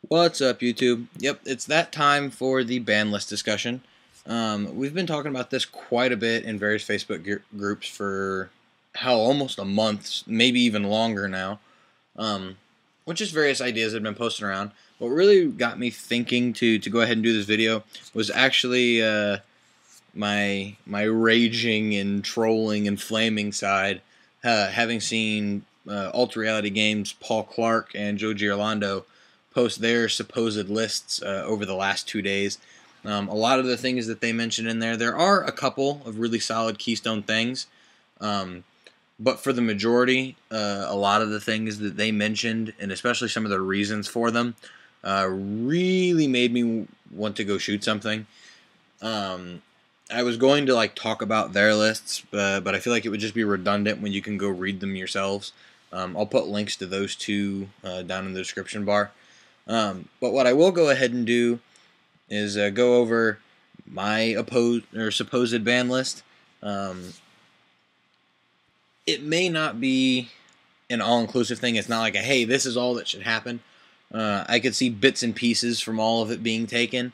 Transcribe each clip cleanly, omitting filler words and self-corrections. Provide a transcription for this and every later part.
What's up, YouTube? Yep, it's that time for the ban list discussion. We've been talking about this quite a bit in various Facebook groups for almost a month, maybe even longer now. With just various ideas that have been posted around. What really got me thinking to go ahead and do this video was actually my raging and trolling and flaming side, having seen Alt Reality Games Paul Clark and Joe Girlando post their supposed lists over the last 2 days. A lot of the things that they mentioned in there are a couple of really solid keystone things. But for the majority, a lot of the things that they mentioned, and especially some of the reasons for them, really made me want to go shoot something. I was going to talk about their lists, but I feel like it would just be redundant when you can go read them yourselves. I'll put links to those two down in the description bar. But what I will go ahead and do is go over my supposed ban list. It may not be an all-inclusive thing. It's not like hey, this is all that should happen. I could see bits and pieces from all of it being taken.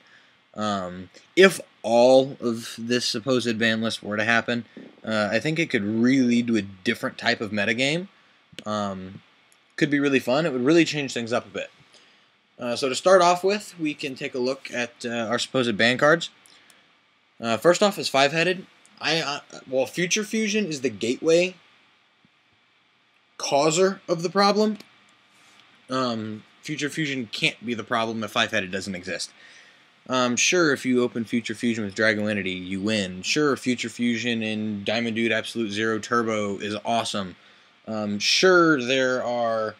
If all of this supposed ban list were to happen, I think it could really lead to a different type of metagame. Could be really fun. It would really change things up a bit. So to start off with, we can take a look at our supposed ban cards. First off is Five-Headed. Well, Future Fusion is the gateway causer of the problem. Future Fusion can't be the problem if Five-Headed doesn't exist. Sure, if you open Future Fusion with Dragolinity, you win. Sure, Future Fusion in Diamond Dude Absolute Zero Turbo is awesome. Sure, there are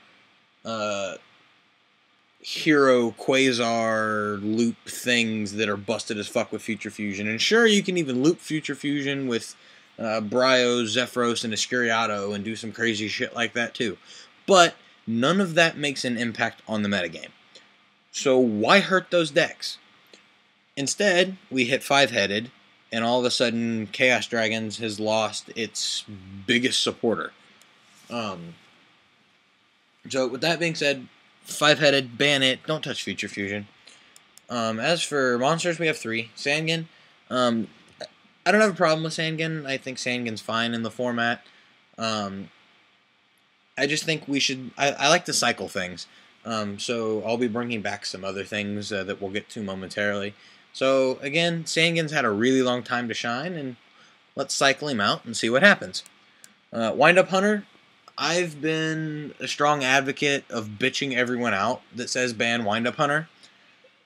hero quasar loop things that are busted as fuck with Future Fusion. And sure, you can even loop Future Fusion with Bryos, Zephyros, and Escuriato and do some crazy shit like that too. But none of that makes an impact on the metagame. So why hurt those decks? Instead, we hit Five-Headed, and all of a sudden, Chaos Dragons has lost its biggest supporter. So with that being said, Five-Headed, ban it, don't touch Future Fusion. As for monsters, we have 3. Sangan. I don't have a problem with Sangan. I think Sangan's fine in the format. I just think we should... I like to cycle things. So I'll be bringing back some other things that we'll get to momentarily. So again, Sangan's had a really long time to shine, and let's cycle him out and see what happens. Wind-Up Hunter, I've been a strong advocate of bitching everyone out that says ban Wind-Up Hunter,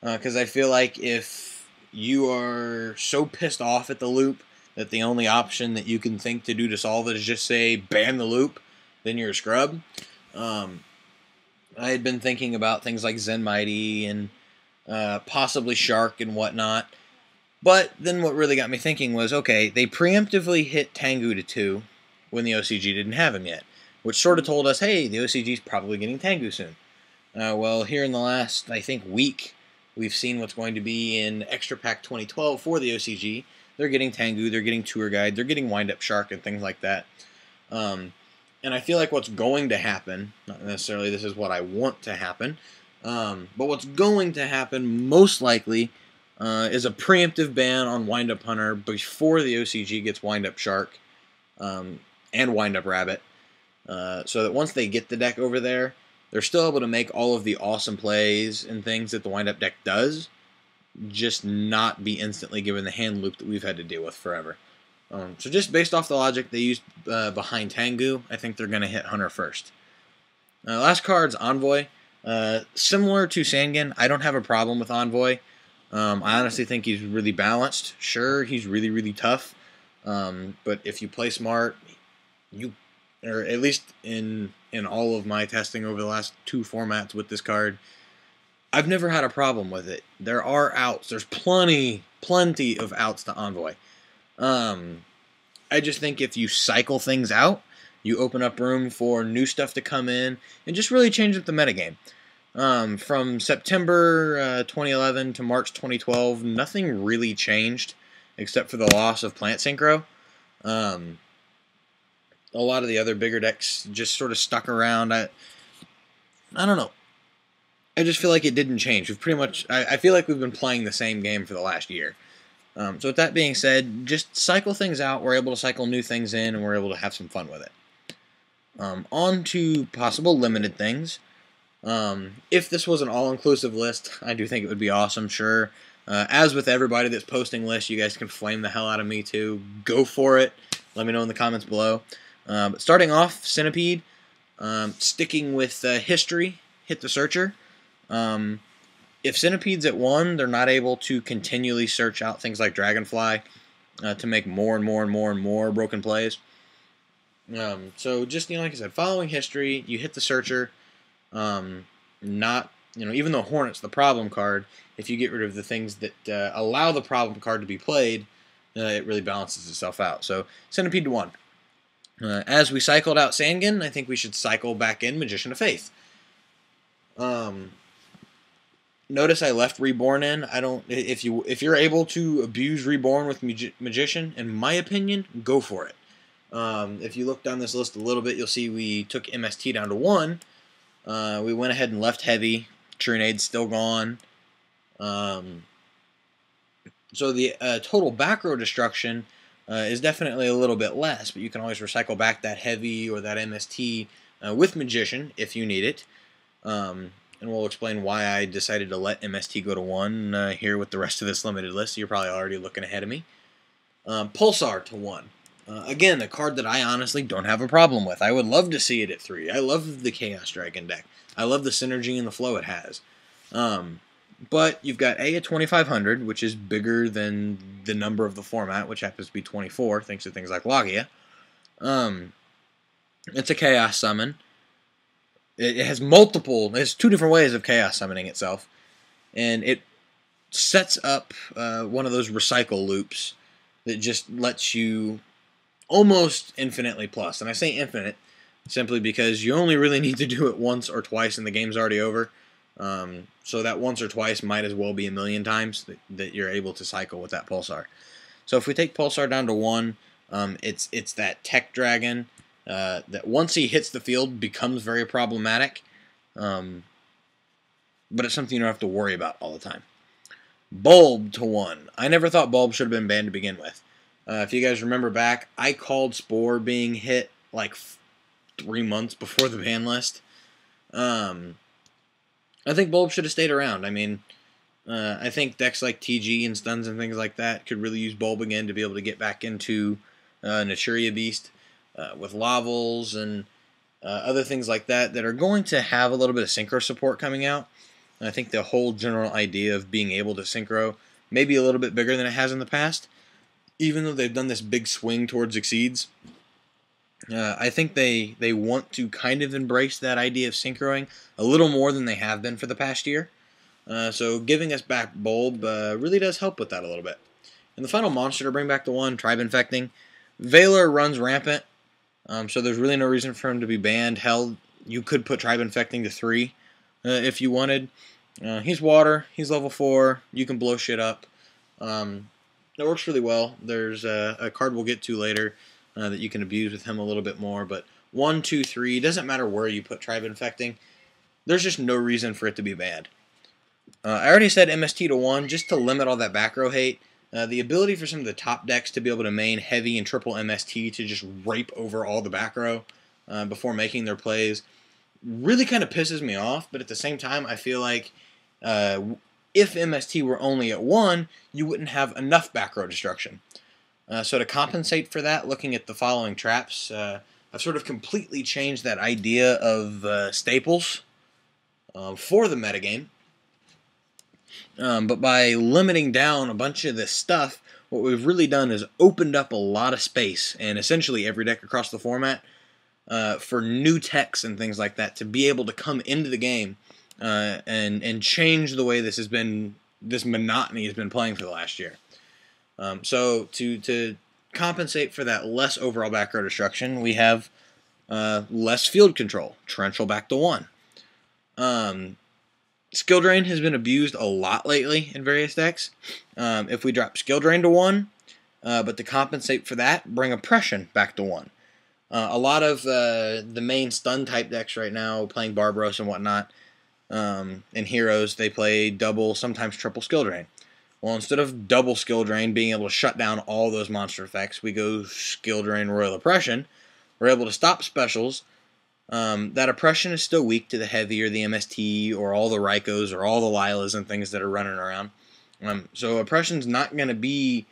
because I feel like if you are so pissed off at the loop that the only option that you can think to do to solve it is just say ban the loop, then you're a scrub. I had been thinking about things like Zen Mighty and possibly Shark and whatnot. But then what really got me thinking was, okay, they preemptively hit Tengu to 2 when the OCG didn't have him yet, which sort of told us, hey, the OCG's probably getting Tengu soon. Well, here in the last, I think, week, we've seen what's going to be in Extra Pack 2012 for the OCG. They're getting Tengu, they're getting Tour Guide, they're getting Wind-Up Shark and things like that. And I feel like what's going to happen, not necessarily this is what I want to happen, but what's going to happen most likely is a preemptive ban on Wind-Up Hunter before the OCG gets Wind-Up Shark and Wind-Up Rabbit. So that once they get the deck over there, they're still able to make all of the awesome plays and things that the Wind-Up deck does, just not be instantly given the hand loop that we've had to deal with forever. So just based off the logic they used behind Tengu, I think they're going to hit Hunter first. Last card's Envoy. Similar to Sangan, I don't have a problem with Envoy. I honestly think he's really balanced. Sure, he's really, really tough. But if you play smart, or at least in all of my testing over the last 2 formats with this card, I've never had a problem with it. There are outs. There's plenty of outs to Envoy. I just think if you cycle things out, you open up room for new stuff to come in and just really change up the metagame. From September 2011 to March 2012, nothing really changed except for the loss of Plant Synchro. A lot of the other bigger decks just sort of stuck around. I don't know. I just feel like it didn't change. We've pretty much, I feel like we've been playing the same game for the last year. So with that being said, just cycle things out. We're able to cycle new things in, and we're able to have some fun with it. On to possible limited things. If this was an all-inclusive list, I do think it would be awesome, sure. As with everybody that's posting lists, you guys can flame the hell out of me too. Go for it. Let me know in the comments below. But starting off, Centipede. Sticking with history, hit the searcher. If Centipede's at 1, they're not able to continually search out things like Dragonfly to make more and more and more and more broken plays. So just, like I said, following history, you hit the searcher. Not, even though Hornet's the problem card, if you get rid of the things that allow the problem card to be played, it really balances itself out. So Centipede to 1. As we cycled out Sangan, I think we should cycle back in Magician of Faith. Notice I left Reborn in. I don't. If you're able to abuse Reborn with Magician, in my opinion, go for it. If you look down this list a little bit, you'll see we took MST down to 1. We went ahead and left Heavy. Truenade's still gone. So the total back row destruction is definitely a little bit less, but you can always recycle back that Heavy or that MST with Magician if you need it. And we'll explain why I decided to let MST go to 1 here with the rest of this limited list. You're probably already looking ahead of me. Pulsar to 1. Again, a card that I honestly don't have a problem with. I would love to see it at 3. I love the Chaos Dragon deck. I love the synergy and the flow it has. But you've got A at 2,500, which is bigger than the number of the format, which happens to be 24, thanks to things like Logia. It's a Chaos Summon. It has there's 2 different ways of Chaos Summoning itself. And it sets up one of those recycle loops that just lets you almost infinitely plus. And I say infinite simply because you only really need to do it once or twice and the game's already over. So that once or twice might as well be a million times that you're able to cycle with that Pulsar. So if we take Pulsar down to 1, it's that Tech Dragon that once he hits the field becomes very problematic. But it's something you don't have to worry about all the time. Bulb to 1. I never thought Bulb should have been banned to begin with. If you guys remember back, I called Spore being hit like 3 months before the ban list. I think Bulb should have stayed around. I mean, I think decks like TG and Stuns and things like that could really use Bulb again to be able to get back into Naturia Beast with Lavels and other things like that that are going to have a little bit of Synchro support coming out. And I think the whole general idea of being able to Synchro may be a little bit bigger than it has in the past. Even though they've done this big swing towards Exceeds, I think they want to kind of embrace that idea of synchroing a little more than they have been for the past year. So giving us back Bulb really does help with that a little bit. And the final monster to bring back to 1, Tribe Infecting. Valor runs rampant, so there's really no reason for him to be banned. Hell, you could put Tribe Infecting to 3 if you wanted. He's water, he's level 4, you can blow shit up. That works really well. There's a card we'll get to later that you can abuse with him a little bit more. But 1, 2, 3, doesn't matter where you put Tribe Infecting. There's just no reason for it to be banned. I already said MST to 1 just to limit all that back row hate. The ability for some of the top decks to be able to main Heavy and triple MST to just rape over all the back row before making their plays really kind of pisses me off. But at the same time, I feel like if MST were only at 1, you wouldn't have enough back row destruction. So to compensate for that, looking at the following traps, I've sort of completely changed that idea of staples for the metagame. But by limiting down a bunch of this stuff, what we've really done is opened up a lot of space, and essentially every deck across the format, for new techs and things like that to be able to come into the game and change the way this monotony has been playing for the last year. So to compensate for that less overall back row destruction, we have less field control. Torrential back to 1. Skill Drain has been abused a lot lately in various decks. If we drop Skill Drain to 1, but to compensate for that, bring Oppression back to 1. A lot of the main stun type decks right now, playing Barbaros and whatnot, In Heroes, they play double, sometimes triple skill drain. Well, instead of double skill drain, being able to shut down all those monster effects, we go skill drain Royal Oppression. We're able to stop specials. That oppression is still weak to the heavy or the MST or all the Raikos or all the Lilas and things that are running around. So oppression's not going to be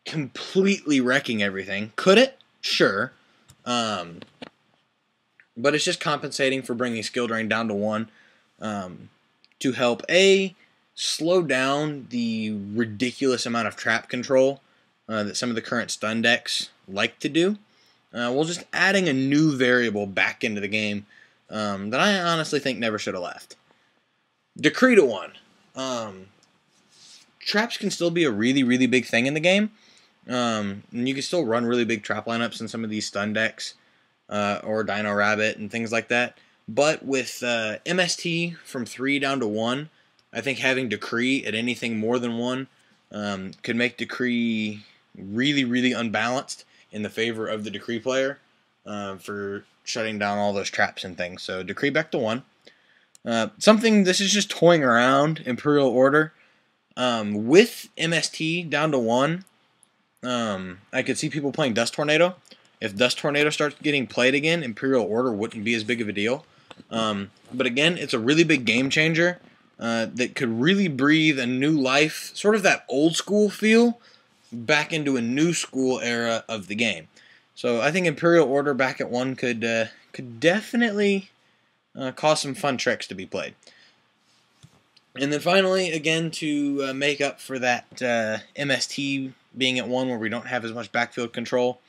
completely wrecking everything. Could it? Sure. But it's just compensating for bringing skill drain down to 1 to help slow down the ridiculous amount of trap control that some of the current stun decks like to do. We're just adding a new variable back into the game that I honestly think never should have left. Decree to 1. Traps can still be a really, really big thing in the game. And you can still run really big trap lineups in some of these stun decks or Dino Rabbit and things like that. But with MST from 3 down to 1, I think having Decree at anything more than 1 could make Decree really, really unbalanced in the favor of the Decree player for shutting down all those traps and things. So Decree back to 1. This is just toying around Imperial Order. With MST down to 1, I could see people playing Dust Tornado. If Dust Tornado starts getting played again, Imperial Order wouldn't be as big of a deal. But again, it's a really big game changer that could really breathe a new life, sort of that old school feel, back into a new school era of the game. So I think Imperial Order back at 1 could definitely cause some fun tricks to be played. And then finally, again, to make up for that MST being at 1 where we don't have as much backfield control,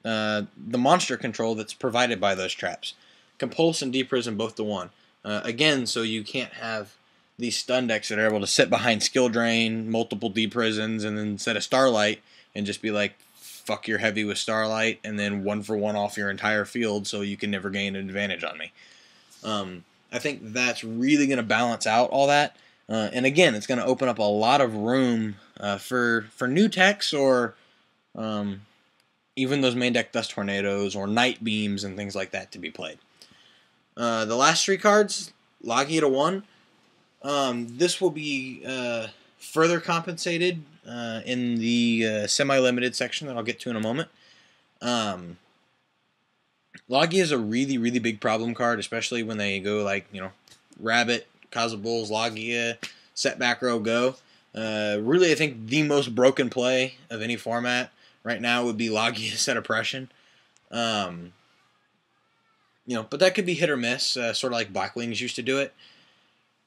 the monster control that's provided by those traps. Compulse and Deprison both to 1. Again, so you can't have these stun decks that are able to sit behind skill drain, multiple Deprisons, and then set a Starlight and just be like, fuck your heavy with Starlight, and then 1-for-1 off your entire field so you can never gain an advantage on me. I think that's really going to balance out all that. And again, it's going to open up a lot of room for new techs or even those main deck Dust Tornadoes or Night Beams and things like that to be played. The last 3 cards, Logia to 1. This will be further compensated in the semi-limited section that I'll get to in a moment. Logia is a really, really big problem card, especially when they go like, Rabbit, Kazabuls, Logia, set back row, go. Really, I think the most broken play of any format right now would be Logia set oppression. But that could be hit or miss, sort of like Black Wings used to do it.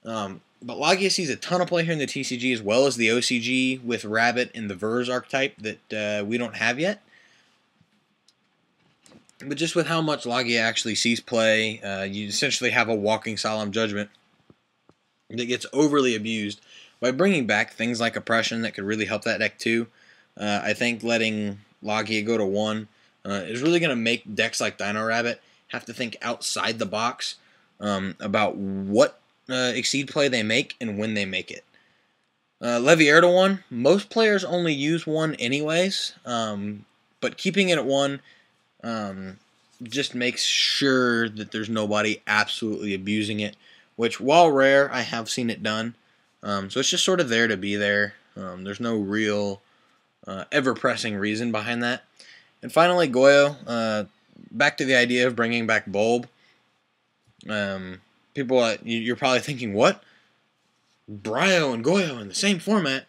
But Logia sees a ton of play here in the TCG as well as the OCG with Rabbit and the Verz archetype that we don't have yet. But just with how much Logia actually sees play, you essentially have a walking Solemn Judgment that gets overly abused. By bringing back things like Oppression that could really help that deck too, I think letting Logia go to 1 is really going to make decks like Dino Rabbit have to think outside the box about what Exceed play they make and when they make it. Leviair to 1, most players only use 1 anyways, but keeping it at 1 just makes sure that there's nobody absolutely abusing it, which while rare, I have seen it done. So it's just sort of there to be there. There's no real ever-pressing reason behind that. And finally, Goyo. Back to the idea of bringing back Bulb. People, you're probably thinking, what? Bryo and Goyo in the same format?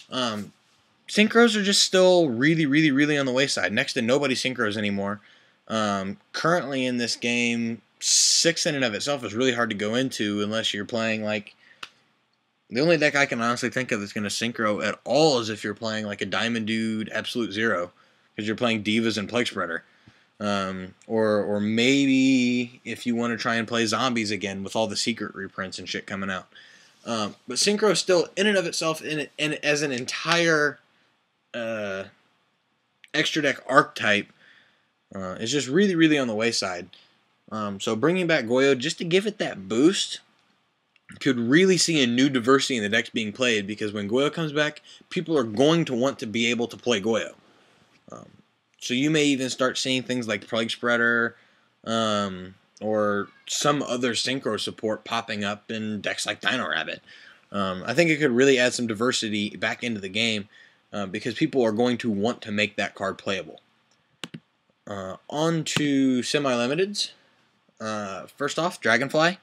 Synchros are just still really, really, really on the wayside. Next to nobody synchros anymore. Currently in this game, 6 in and of itself is really hard to go into unless you're playing like... The only deck I can honestly think of that's going to synchro at all is if you're playing like a Diamond Dude Absolute Zero, because you're playing Divas and Plague Spreader. Or maybe if you want to try and play Zombies again with all the secret reprints and shit coming out. But Synchro still, in and of itself, and as an entire extra deck archetype, is just really, really on the wayside. So bringing back Goyo just to give it that boost could really see a new diversity in the decks being played, because when Goyo comes back, people are going to want to be able to play Goyo. So you may even start seeing things like Plague Spreader, or some other synchro support popping up in decks like Dino Rabbit. I think it could really add some diversity back into the game because people are going to want to make that card playable. On to semi-limiteds. First off, Dragonfly.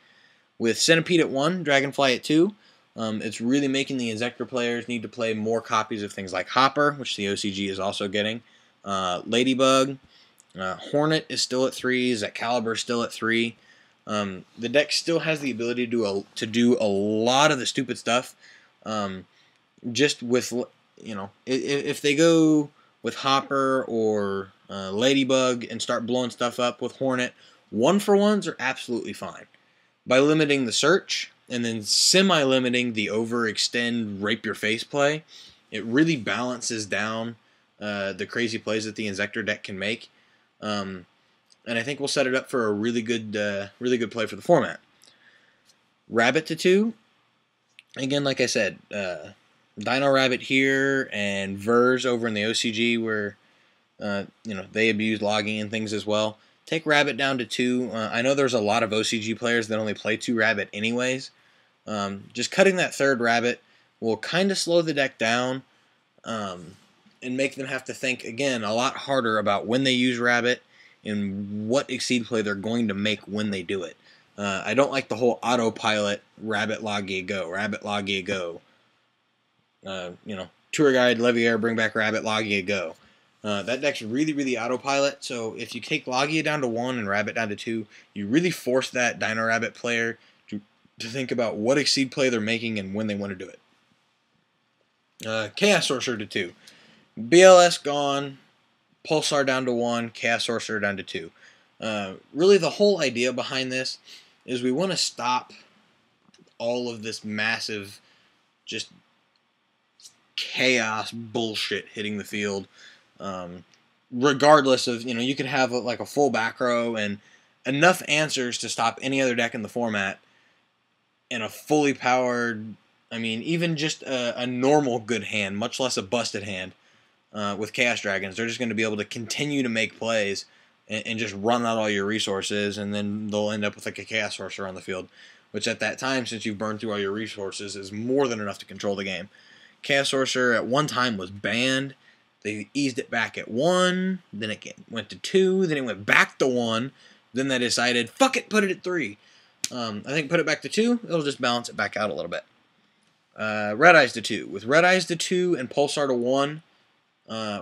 With Centipede at 1, Dragonfly at 2, it's really making the Inzektor players need to play more copies of things like Hopper, which the OCG is also getting. Ladybug. Hornet is still at 3. Excalibur is still at 3. The deck still has the ability to do a lot of the stupid stuff. Just with, if they go with Hopper or Ladybug and start blowing stuff up with Hornet, 1-for-1s are absolutely fine. By limiting the search and then semi-limiting the overextend rape your face play, it really balances down the crazy plays that the Inzektor deck can make. And I think we'll set it up for a really good play for the format. Rabbit to 2. Again, like I said, Dino Rabbit here and Verz over in the OCG where they abuse logging and things as well. Take Rabbit down to 2. I know there's a lot of OCG players that only play 2 Rabbit anyways. Just cutting that third Rabbit will kind of slow the deck down and make them have to think, again, a lot harder about when they use Rabbit and what Exceed play they're going to make when they do it. I don't like the whole autopilot Rabbit Logia go, Rabbit Logia go. Tour Guide, Leviair, bring back Rabbit Logia go. That deck's really autopilot, so if you take Logia down to 1 and Rabbit down to 2, you really force that Dino Rabbit player to think about what Exceed play they're making and when they want to do it. Chaos Sorcerer to 2. BLS gone, Pulsar down to 1, Chaos Sorcerer down to 2. Really the whole idea behind this is we want to stop all of this massive just chaos bullshit hitting the field. Regardless of, you could have like a full back row and enough answers to stop any other deck in the format and a fully powered, even just a normal good hand, much less a busted hand with Chaos Dragons. They're just going to be able to continue to make plays and just run out all your resources, and then they'll end up with like a Chaos Sorcerer on the field, which at that time, since you've burned through all your resources, is more than enough to control the game. Chaos Sorcerer at one time was banned. They eased it back at 1, then it went to 2, then it went back to 1, then they decided, fuck it, put it at 3. I think put it back to 2, it'll just balance it back out a little bit. Red Eyes to 2. With Red Eyes to 2 and Pulsar to 1,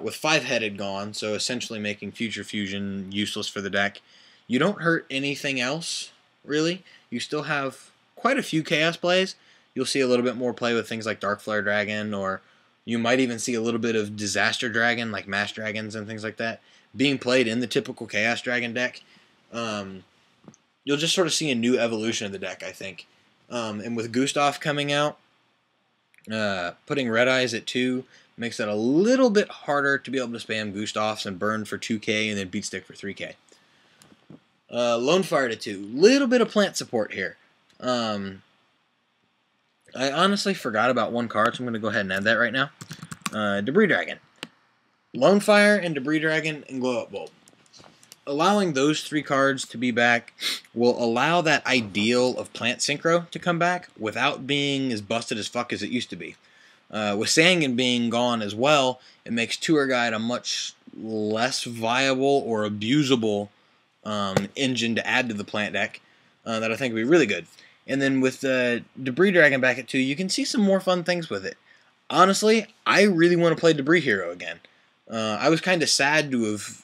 with 5-headed gone, so essentially making Future Fusion useless for the deck, you don't hurt anything else, really. You still have quite a few Chaos plays. You'll see a little bit more play with things like Dark Flare Dragon, or you might even see a little bit of Disaster Dragon, like Mass Dragons and things like that, being played in the typical Chaos Dragon deck. You'll just sort of see a new evolution of the deck, I think. And with Gustav coming out, putting Red Eyes at 2 makes it a little bit harder to be able to spam Gustavs and burn for 2k and then Beat Stick for 3k. Lone Fire to 2. Little bit of plant support here. I honestly forgot about one card, so I'm going to go ahead and add that right now. Debris Dragon. Lone Fire and Debris Dragon and Glow Up Bulb. Allowing those 3 cards to be back will allow that ideal of Plant Synchro to come back without being as busted as fuck as it used to be. With Sangan being gone as well, it makes Tour Guide a much less viable or abusable engine to add to the plant deck that I think would be really good. And then with the Debris Dragon back at 2, you can see some more fun things with it. Honestly, I really want to play Debris Hero again. I was kind of sad to have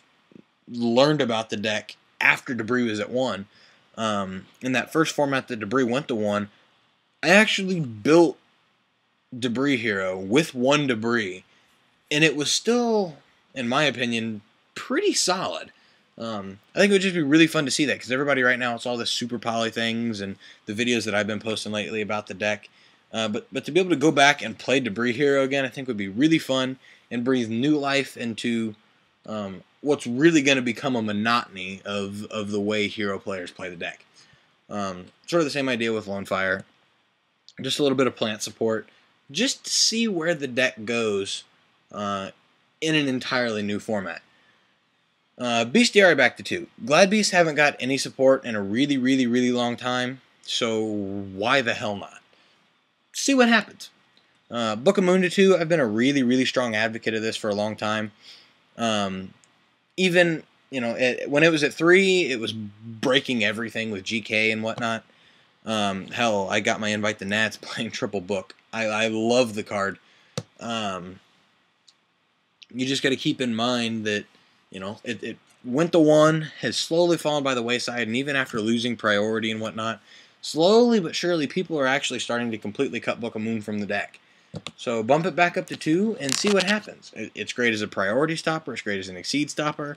learned about the deck after Debris was at 1. In that first format that Debris went to 1, I actually built Debris Hero with 1 Debris, and it was still, in my opinion, pretty solid. I think it would just be really fun to see that, because everybody right now, it's all this super poly things and the videos that I've been posting lately about the deck. But to be able to go back and play Debris Hero again, I think would be really fun and breathe new life into what's really going to become a monotony of the way hero players play the deck. Sort of the same idea with Lone Fire. Just a little bit of plant support, just to see where the deck goes in an entirely new format. Bestiary back to 2. Glad Beasts haven't got any support in a really, really, really long time, so why the hell not? See what happens. Book of Moon to 2, I've been a really, really strong advocate of this for a long time. Even, when it was at 3, it was breaking everything with GK and whatnot. Hell, I got my invite to Nats playing triple book. I love the card. You just got to keep in mind that, it went to 1, has slowly fallen by the wayside, and even after losing priority and whatnot, slowly but surely people are actually starting to completely cut Book of Moon from the deck. So bump it back up to 2 and see what happens. It's great as a priority stopper. It's great as an exceed stopper.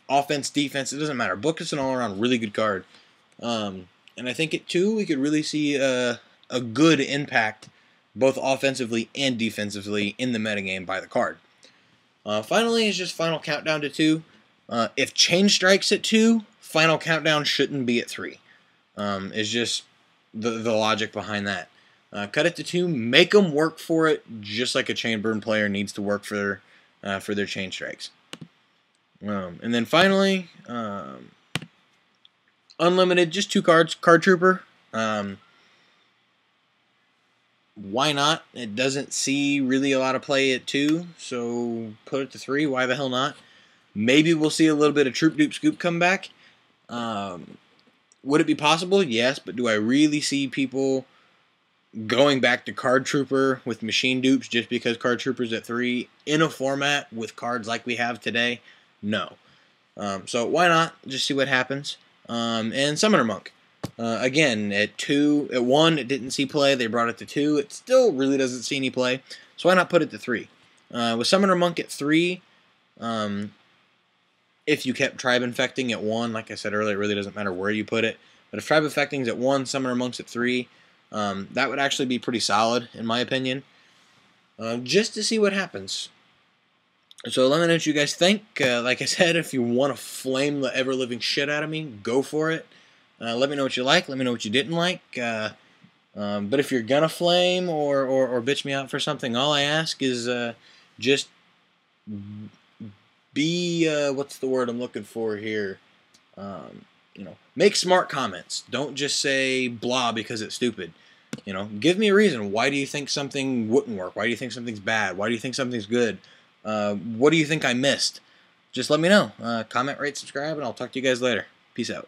Offense, defense, it doesn't matter. Book is an all-around really good card. And I think at 2 we could really see a good impact both offensively and defensively in the metagame by the card. Finally, it's just Final Countdown to 2. If Chain Strike's at 2, Final Countdown shouldn't be at 3. It's just the logic behind that. Cut it to 2, make them work for it, just like a Chain Burn player needs to work for their Chain Strikes. And then finally, Unlimited, just 2 cards. Card Trooper. Why not? It doesn't see really a lot of play at 2, so put it to 3. Why the hell not? Maybe we'll see a little bit of Troop Dupe Scoop come back. Would it be possible? Yes, but do I really see people going back to Card Trooper with machine dupes just because Card Trooper's at 3 in a format with cards like we have today? No. So why not? Just see what happens. And Summoner Monk. Again, at 1, it didn't see play. They brought it to 2. It still really doesn't see any play. So why not put it to 3? With Summoner Monk at 3, if you kept Tribe Infecting at 1, like I said earlier, it really doesn't matter where you put it. But if Tribe Infecting's at 1, Summoner Monk's at 3, that would actually be pretty solid, in my opinion. Just to see what happens. So let me know what you guys think. Like I said, if you want to flame the ever-living shit out of me, go for it. Let me know what you like. Let me know what you didn't like. But if you're gonna flame or bitch me out for something, all I ask is just be what's the word I'm looking for here? Make smart comments. Don't just say blah because it's stupid. Give me a reason. Why do you think something wouldn't work? Why do you think something's bad? Why do you think something's good? What do you think I missed? Just let me know. Comment, rate, subscribe, and I'll talk to you guys later. Peace out.